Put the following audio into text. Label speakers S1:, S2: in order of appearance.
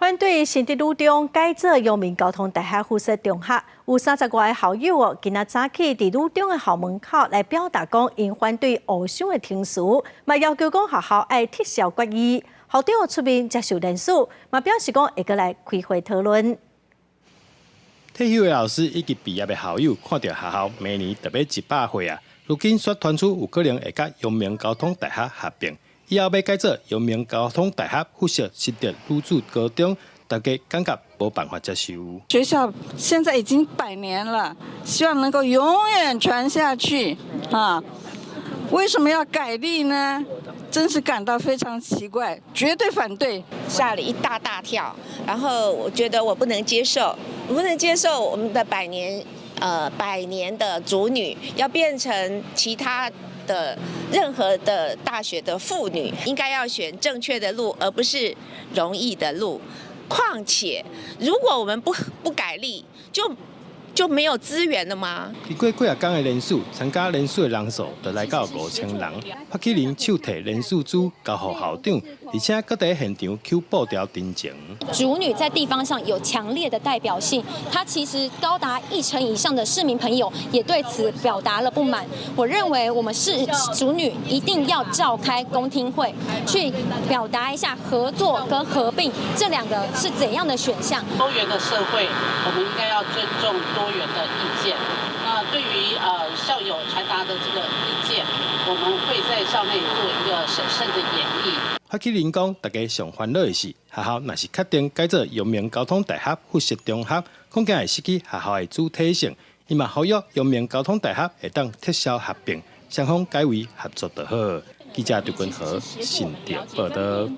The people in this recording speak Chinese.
S1: 反对新竹路中改造阳明交通大学附设中学，有30多个校友哦，今仔早起伫路中的校门口来表达讲，因反对学生的停书，嘛要求讲学校要撤销决议。校长出面接受联署，嘛表示讲会过来开会讨论。
S2: 退休的老师以及毕业的校友，看到学校明年特别100岁啊，如今却传出有可能会甲阳明交通大学合并。 以后要改造阳明交通大学附设实德女子高中，大家感觉无办法接受。
S3: 学校现在已经100年了，希望能够永远传下去啊！为什么要改立呢？真是感到非常奇怪，绝对反对。
S4: 吓了一大跳，然后我觉得我不能接受，我们的百年的主女要变成其他。 的任何的大学的妇女应该要选正确的路，而不是容易的路。况且，如果我们不改立，就没有资源了吗？
S2: 经过几日天的联署，参加联署的人数就来到5000人。发起人手提联署书交予校长，而且搁在现场扣布条တင်情。
S5: 主女在地方上有强烈的代表性，她其实高达1成以上的市民朋友也对此表达了不满。我认为我们是主女一定要召开公听会，去表达一下合作跟合并这两个是怎样的选项。
S6: 多元的社会，我们应该要尊重多元的意见。那对于校友传达的这个意见，我们会在校内做一个审慎的演绎。
S2: 发起人讲，大家上烦恼的是，学校若是确定改造阳明交通大学附设中学，恐惊会失去学校的主体性。伊嘛呼吁阳明交通大学会当撤销合并，双方改为合作就好。记者杜君和新竹报道。